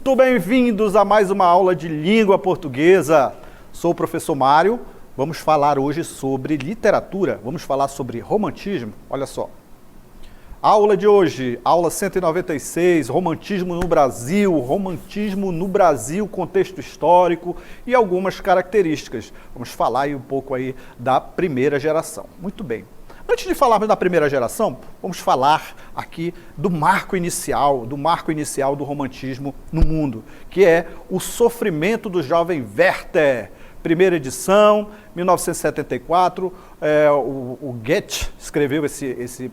Muito bem-vindos a mais uma aula de língua portuguesa. Sou o professor Mário. Vamos falar hoje sobre literatura. Vamos falar sobre romantismo. Olha só. Aula de hoje, aula 196, romantismo no Brasil, contexto histórico e algumas características. Vamos falar aí um pouco aí da primeira geração. Muito bem. Antes de falarmos da primeira geração, vamos falar aqui do marco inicial do romantismo no mundo, que é o sofrimento do jovem Werther. Primeira edição, 1974, o Goethe escreveu esse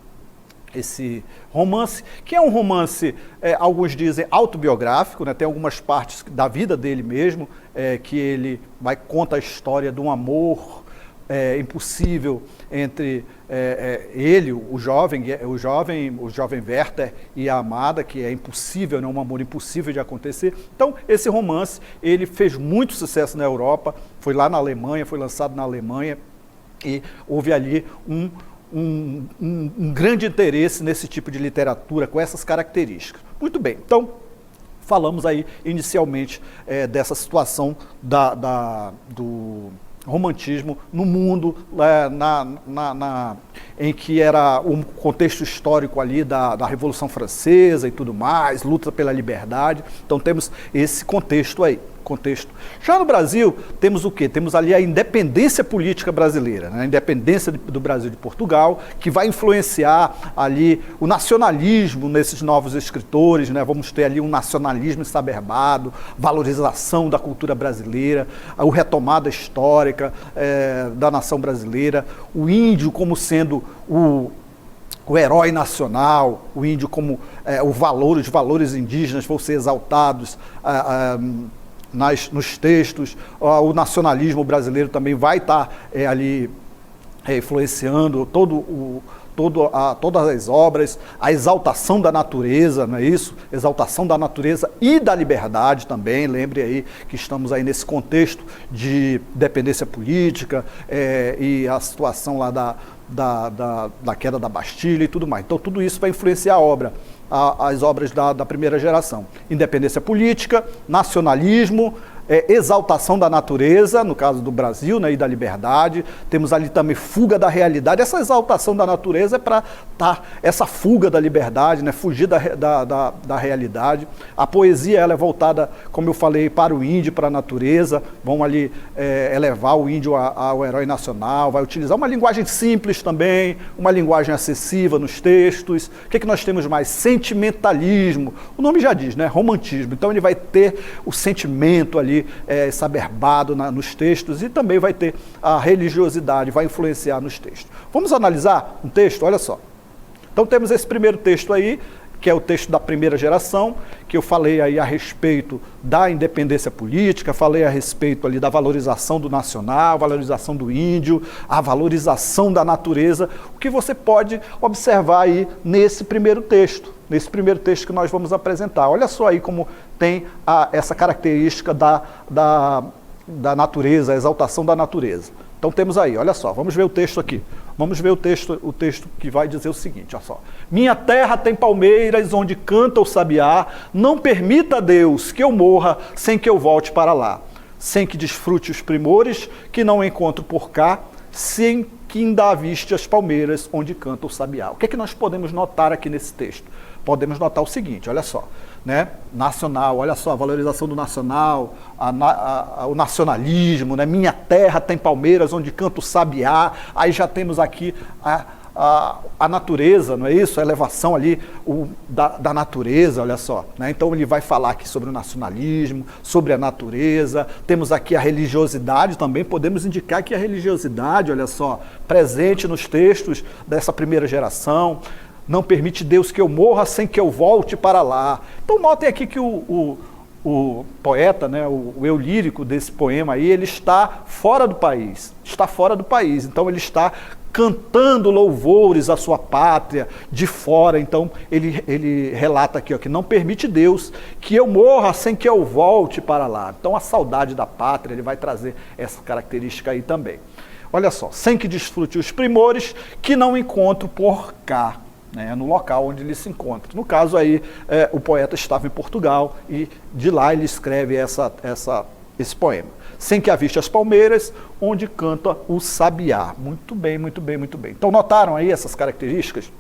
romance, que é um romance, alguns dizem autobiográfico, né? Tem algumas partes da vida dele mesmo, que ele conta a história de um amor impossível entre ele, o jovem Werther e a amada, que é impossível, né? Um amor impossível de acontecer. Então, esse romance, ele fez muito sucesso na Europa, foi lá na Alemanha, foi lançado na Alemanha, e houve ali um grande interesse nesse tipo de literatura, com essas características. Muito bem, então, falamos aí inicialmente dessa situação do romantismo no mundo, em que era um contexto histórico ali da Revolução Francesa e tudo mais, luta pela liberdade. Então temos esse contexto aí. Já no Brasil, temos o quê? Temos ali a independência política brasileira, né? A independência do Brasil de Portugal, que vai influenciar ali o nacionalismo nesses novos escritores, né? Vamos ter ali um nacionalismo exacerbado, valorização da cultura brasileira, a retomada histórica da nação brasileira, o índio como sendo o herói nacional, o índio como os valores indígenas vão ser exaltados nos textos. O nacionalismo brasileiro também vai estar ali influenciando todas as obras, a exaltação da natureza, não é isso? Exaltação da natureza e da liberdade também. Lembre aí que estamos aí nesse contexto de dependência política e a situação lá da queda da Bastilha e tudo mais. Então tudo isso vai influenciar as obras da primeira geração. Independência política, nacionalismo, exaltação da natureza, no caso do Brasil, né, e da liberdade. Temos ali também fuga da realidade. Essa exaltação da natureza é para essa fuga da liberdade, né, fugir da realidade. A poesia, ela é voltada, como eu falei, para o índio, para a natureza. Vão ali elevar o índio ao herói nacional, vai utilizar uma linguagem simples também, uma linguagem acessível nos textos. O que nós temos mais? Sentimentalismo. O nome já diz, né? Romantismo. Então ele vai ter o sentimento ali exacerbado nos textos, e também vai ter a religiosidade, vai influenciar nos textos. Vamos analisar um texto? Olha só. Então temos esse primeiro texto aí, que é o texto da primeira geração, que eu falei aí a respeito da independência política, falei a respeito ali da valorização do nacional, valorização do índio, a valorização da natureza, o que você pode observar aí nesse primeiro texto que nós vamos apresentar. Olha só aí como tem essa característica da natureza, a exaltação da natureza. Então temos aí, olha só, vamos ver o texto aqui. Vamos ver o texto que vai dizer o seguinte, olha só. Minha terra tem palmeiras onde canta o sabiá, não permita, Deus, que eu morra sem que eu volte para lá, sem que desfrute os primores que não encontro por cá, sem que ainda aviste as palmeiras onde canta o sabiá. O que é que nós podemos notar aqui nesse texto? Podemos notar o seguinte, olha só, né? Nacional, olha só, a valorização do nacional, o nacionalismo, né? Minha terra tem palmeiras onde canta o sabiá. Aí já temos aqui a natureza, não é isso? A elevação ali da natureza, olha só, né? Então ele vai falar aqui sobre o nacionalismo, sobre a natureza. Temos aqui a religiosidade também, podemos indicar que a religiosidade, olha só, presente nos textos dessa primeira geração. Não permite, Deus, que eu morra sem que eu volte para lá. Então notem aqui que o poeta, né, o eu lírico desse poema aí, ele está fora do país. Então ele está cantando louvores à sua pátria de fora. Então ele relata aqui, ó, que não permite, Deus, que eu morra sem que eu volte para lá. Então a saudade da pátria, ele vai trazer essa característica aí também. Olha só, sem que desfrute os primores que não encontro por cá. né, no local onde ele se encontra. No caso aí, o poeta estava em Portugal e de lá ele escreve esse poema. Sem que aviste as palmeiras, onde canta o sabiá. Muito bem, muito bem, muito bem. Então notaram aí essas características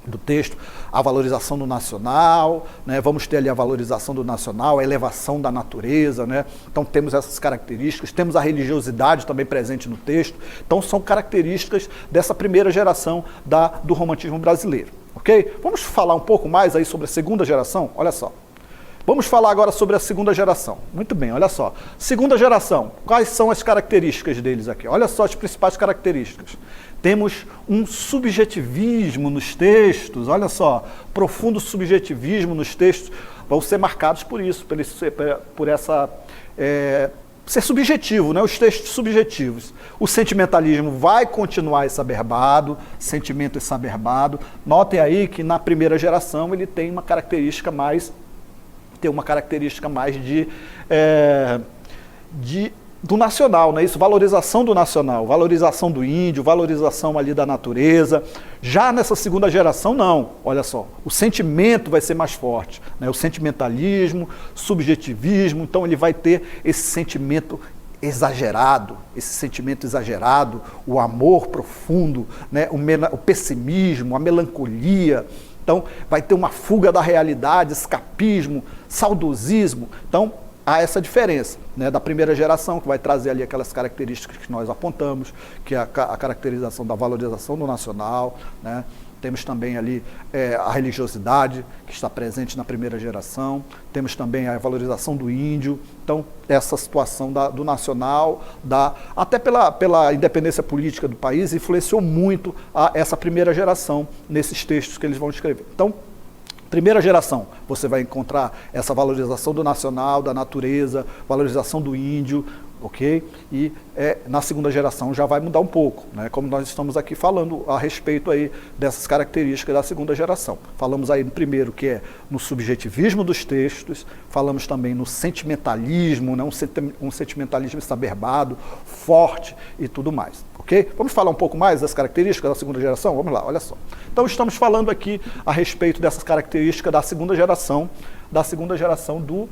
do texto, a valorização do nacional, né? Vamos ter ali a valorização do nacional, a elevação da natureza, né? Então temos essas características, temos a religiosidade também presente no texto, então são características dessa primeira geração do romantismo brasileiro, ok? Vamos falar um pouco mais aí sobre a segunda geração, olha só. Vamos falar agora sobre a segunda geração. Muito bem, olha só. Segunda geração, quais são as características deles aqui? Olha só as principais características. Temos um subjetivismo nos textos, olha só, profundo subjetivismo nos textos, vão ser marcados por isso, ser subjetivo, né? Os textos subjetivos. O sentimentalismo vai continuar exacerbado, sentimento exacerbado. Notem aí que na primeira geração ele tem uma característica mais do nacional, né? Isso, valorização do nacional, valorização do índio, valorização ali da natureza. Já nessa segunda geração, não. Olha só, o sentimento vai ser mais forte, né? O sentimentalismo, subjetivismo, então ele vai ter esse sentimento exagerado, o amor profundo, né? O pessimismo, a melancolia. Então, vai ter uma fuga da realidade, escapismo, saudosismo. Então, há essa diferença, né, da primeira geração, que vai trazer ali aquelas características que nós apontamos, que é a caracterização da valorização do nacional, né? Temos também ali a religiosidade, que está presente na primeira geração, temos também a valorização do índio. Então, essa situação do nacional, até pela independência política do país, influenciou muito essa primeira geração nesses textos que eles vão escrever. Então, primeira geração, você vai encontrar essa valorização do nacional, da natureza, valorização do índio, ok? E na segunda geração já vai mudar um pouco, né? Como nós estamos aqui falando a respeito aí dessas características da segunda geração. Falamos aí no primeiro, que é no subjetivismo dos textos, falamos também no sentimentalismo, né? Um sentimentalismo exacerbado, forte e tudo mais, ok? Vamos falar um pouco mais das características da segunda geração? Vamos lá, olha só. Então estamos falando aqui a respeito dessas características da segunda geração do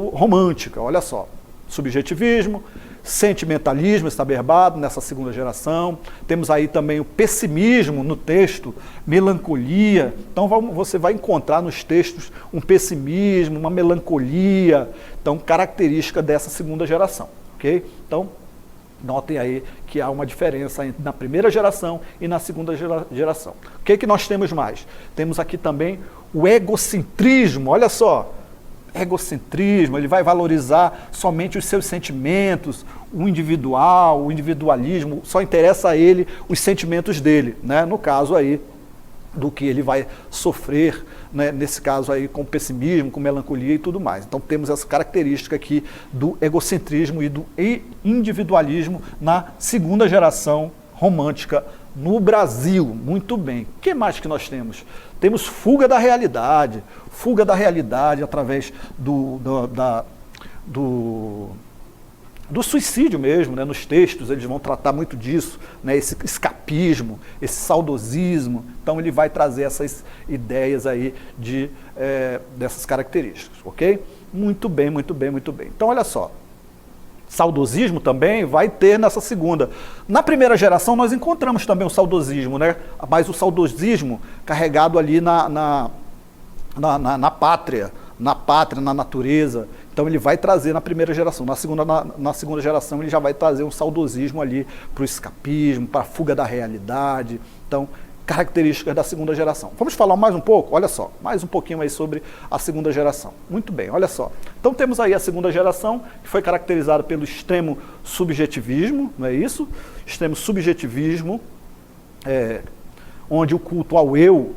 romântica, olha só. Subjetivismo, sentimentalismo exacerbado nessa segunda geração. Temos aí também o pessimismo no texto, melancolia. Então você vai encontrar nos textos um pessimismo, uma melancolia, então característica dessa segunda geração, ok? Então, notem aí que há uma diferença na primeira geração e na segunda geração. O que nós temos mais? Temos aqui também o egocentrismo, olha só. Egocentrismo, ele vai valorizar somente os seus sentimentos, o individual, o individualismo, só interessa a ele os sentimentos dele, né? No caso aí do que ele vai sofrer, né? Nesse caso aí com pessimismo, com melancolia e tudo mais. Então temos essa característica aqui do egocentrismo e do individualismo na segunda geração romântica no Brasil. Muito bem. O que mais que nós temos? Temos fuga da realidade através do suicídio mesmo, né? Nos textos eles vão tratar muito disso, né? Esse escapismo, esse saudosismo. Então ele vai trazer essas ideias aí dessas características, ok? Muito bem, muito bem, muito bem. Então olha só, saudosismo também vai ter nessa segunda. Na primeira geração nós encontramos também o saudosismo, né? Mas o saudosismo carregado ali na pátria, na natureza. Então ele vai trazer na primeira geração. Na segunda geração ele já vai trazer um saudosismo ali para o escapismo, para a fuga da realidade. Então, características da segunda geração. Vamos falar mais um pouco? Olha só, mais um pouquinho aí sobre a segunda geração. Muito bem, olha só. Então temos aí a segunda geração, que foi caracterizada pelo extremo subjetivismo, não é isso? Extremo subjetivismo, onde o culto ao eu,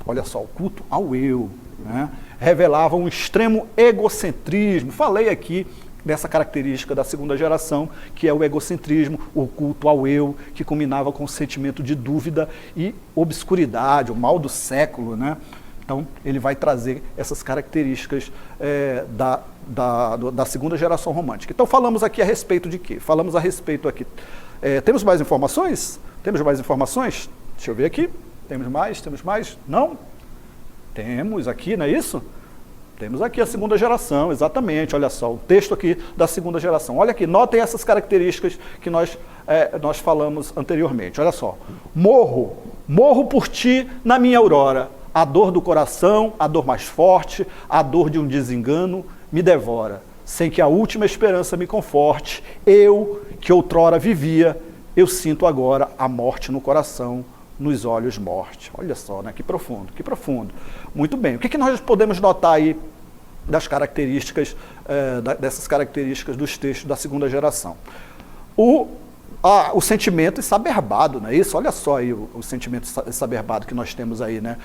olha só, o culto ao eu, né, revelava um extremo egocentrismo. Falei aqui dessa característica da segunda geração, que é o egocentrismo, o culto ao eu, que culminava com o sentimento de dúvida e obscuridade, o mal do século, né? Então, ele vai trazer essas características da segunda geração romântica. Então, falamos aqui a respeito de quê? Falamos a respeito aqui. Temos mais informações? Temos mais informações? Deixa eu ver aqui. Temos mais? Temos mais? Não? Temos aqui, não é isso? Temos aqui a segunda geração, exatamente, olha só, o texto aqui da segunda geração. Olha aqui, notem essas características que nós falamos anteriormente. Olha só, morro por ti na minha aurora. A dor do coração, a dor mais forte, a dor de um desengano me devora. Sem que a última esperança me conforte, eu, que outrora vivia, eu sinto agora a morte no coração, nos olhos morte. Olha só, né? Que profundo, que profundo. Muito bem, o que nós podemos notar aí das características, dessas características dos textos da segunda geração? O sentimento exacerbado, não é isso? Olha só aí o sentimento exacerbado que nós temos aí, né?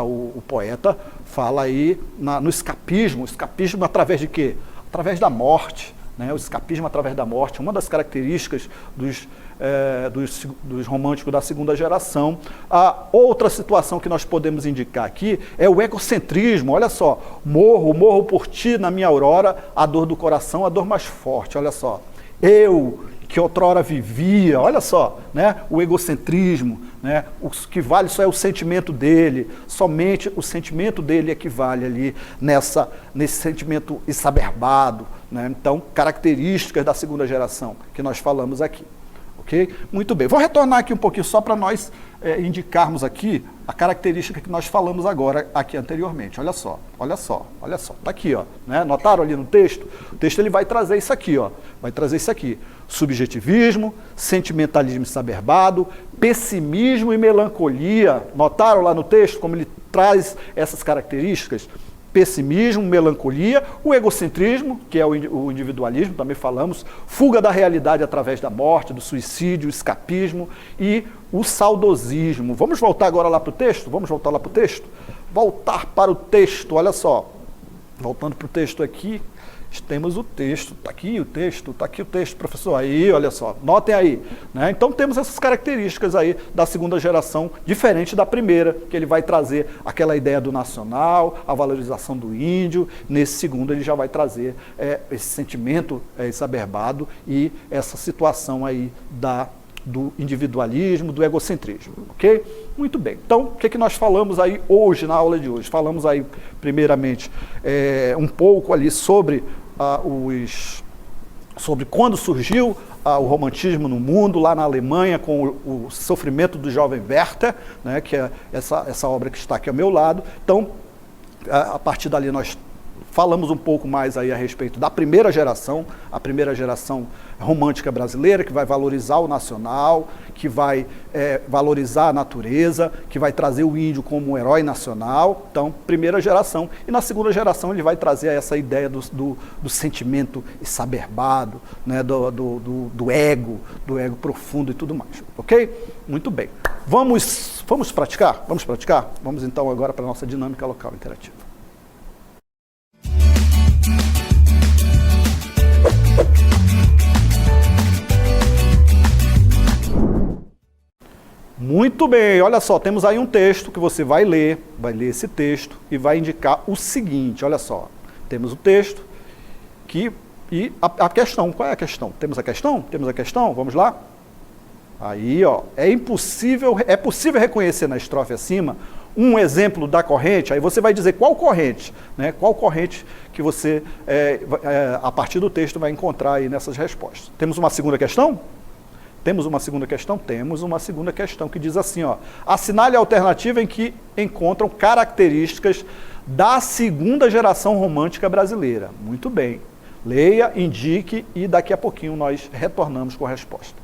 O poeta fala aí no escapismo através de quê? Através da morte, né? O escapismo através da morte, uma das características dos românticos da segunda geração. A outra situação que nós podemos indicar aqui é o egocentrismo. Olha só, morro por ti na minha aurora, a dor do coração, a dor mais forte. Olha só, eu que outrora vivia, olha só, né? O egocentrismo, né? O que vale só é o sentimento dele, somente o sentimento dele é que vale ali nesse sentimento exacerbado, né? Então, características da segunda geração que nós falamos aqui. Ok? Muito bem. Vou retornar aqui um pouquinho só para nós indicarmos aqui a característica que nós falamos agora aqui anteriormente. Olha só, olha só, olha só. Está aqui, ó, né? Notaram ali no texto? O texto ele vai trazer isso aqui, ó. Vai trazer isso aqui. Subjetivismo, sentimentalismo exacerbado, pessimismo e melancolia. Notaram lá no texto como ele traz essas características? Pessimismo, melancolia, o egocentrismo, que é o individualismo, também falamos, fuga da realidade através da morte, do suicídio, o escapismo e o saudosismo. Vamos voltar agora lá para o texto? Vamos voltar lá para o texto? Voltar para o texto, olha só. Voltando para o texto aqui, temos o texto, está aqui o texto, professor, aí, olha só, notem aí, né? Então temos essas características aí da segunda geração, diferente da primeira, que ele vai trazer aquela ideia do nacional, a valorização do índio. Nesse segundo ele já vai trazer esse sentimento exacerbado e essa situação aí do individualismo, do egocentrismo, ok? Muito bem. Então, o que nós falamos aí hoje, na aula de hoje? Falamos aí, primeiramente, um pouco ali sobre quando surgiu o romantismo no mundo, lá na Alemanha, com o sofrimento do jovem Werther, né, que é essa obra que está aqui ao meu lado. Então, a partir dali nós falamos um pouco mais aí a respeito da primeira geração, a primeira geração romântica brasileira, que vai valorizar o nacional, que vai valorizar a natureza, que vai trazer o índio como um herói nacional. Então, primeira geração. E na segunda geração ele vai trazer essa ideia do sentimento exacerbado, né, do ego profundo e tudo mais. Ok? Muito bem. Vamos praticar? Vamos praticar? Vamos então agora para a nossa dinâmica local interativa. Muito bem, olha só, temos aí um texto que você vai ler esse texto e vai indicar o seguinte, olha só, temos o texto e a questão, qual é a questão? Temos a questão? Temos a questão? Vamos lá? Aí, ó, é possível reconhecer na estrofe acima um exemplo da corrente, aí você vai dizer qual corrente, né? Qual corrente que você, a partir do texto, vai encontrar aí nessas respostas. Temos uma segunda questão? Temos uma segunda questão? Temos uma segunda questão que diz assim, ó, assinale a alternativa em que encontram características da segunda geração romântica brasileira. Muito bem. Leia, indique e daqui a pouquinho nós retornamos com a resposta.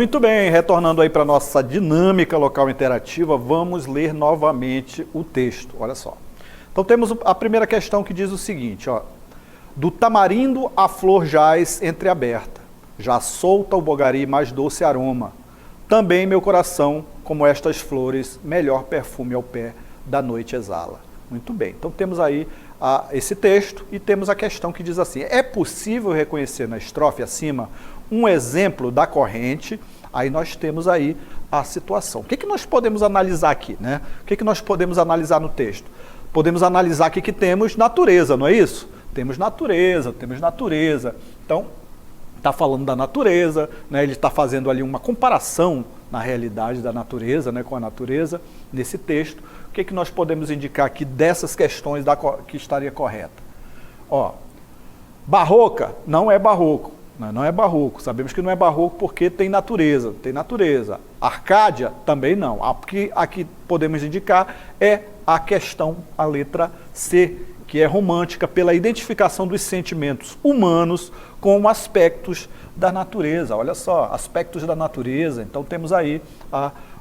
Muito bem, retornando aí para a nossa dinâmica local interativa, vamos ler novamente o texto, olha só. Então temos a primeira questão que diz o seguinte, ó. Do tamarindo a flor jaz entreaberta, já solta o bogari mais doce aroma. Também meu coração, como estas flores, melhor perfume ao pé da noite exala. Muito bem, então temos aí esse texto e temos a questão que diz assim, é possível reconhecer na estrofe acima um exemplo da corrente? Aí nós temos aí a situação. O que nós podemos analisar aqui, né? O que nós podemos analisar no texto? Podemos analisar aqui que temos natureza, não é isso? Temos natureza. Então, está falando da natureza, né? Ele está fazendo ali uma comparação na realidade da natureza, né, com a natureza, nesse texto. O que nós podemos indicar aqui dessas questões que estaria correta? Ó, barroca não é barroco. Não é barroco, sabemos que não é barroco porque tem natureza. Arcádia também não. O que aqui podemos indicar é a questão, a letra C, que é romântica pela identificação dos sentimentos humanos com aspectos da natureza. Olha só, aspectos da natureza. Então temos aí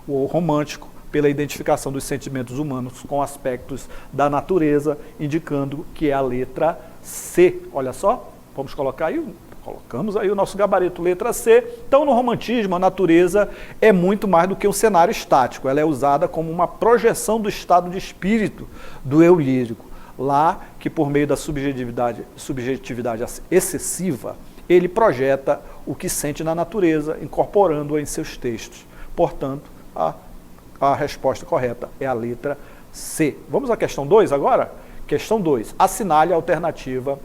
o romântico pela identificação dos sentimentos humanos com aspectos da natureza, indicando que é a letra C. Olha só, vamos colocar aí. Colocamos aí o nosso gabarito, letra C. Então, no romantismo, a natureza é muito mais do que um cenário estático. Ela é usada como uma projeção do estado de espírito do eu lírico. Lá que, por meio da subjetividade excessiva, ele projeta o que sente na natureza, incorporando-a em seus textos. Portanto, a resposta correta é a letra C. Vamos à questão 2 agora? Questão 2. Assinale a alternativa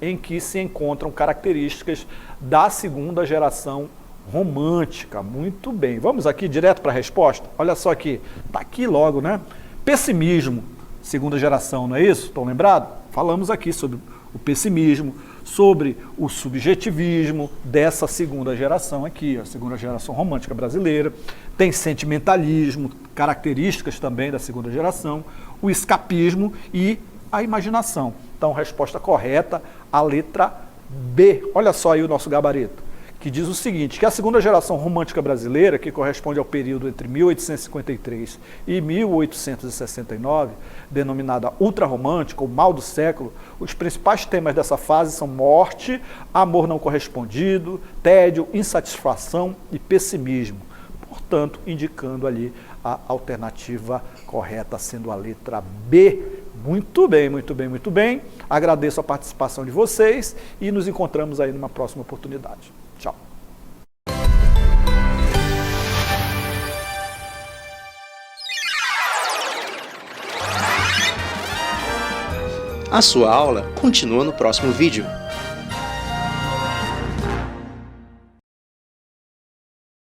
em que se encontram características da segunda geração romântica. Muito bem. Vamos aqui direto para a resposta? Olha só aqui. Está aqui logo, né? Pessimismo, segunda geração, não é isso? Estão lembrados? Falamos aqui sobre o pessimismo, sobre o subjetivismo dessa segunda geração aqui, a segunda geração romântica brasileira. Tem sentimentalismo, características também da segunda geração, o escapismo e a imaginação. Então, resposta correta, a letra B. Olha só aí o nosso gabarito, que diz o seguinte, que a segunda geração romântica brasileira, que corresponde ao período entre 1853 e 1869, denominada ultrarromântica, ou mal do século, os principais temas dessa fase são morte, amor não correspondido, tédio, insatisfação e pessimismo. Portanto, indicando ali a alternativa correta, sendo a letra B. Muito bem. Agradeço a participação de vocês e nos encontramos aí numa próxima oportunidade. Tchau. A sua aula continua no próximo vídeo.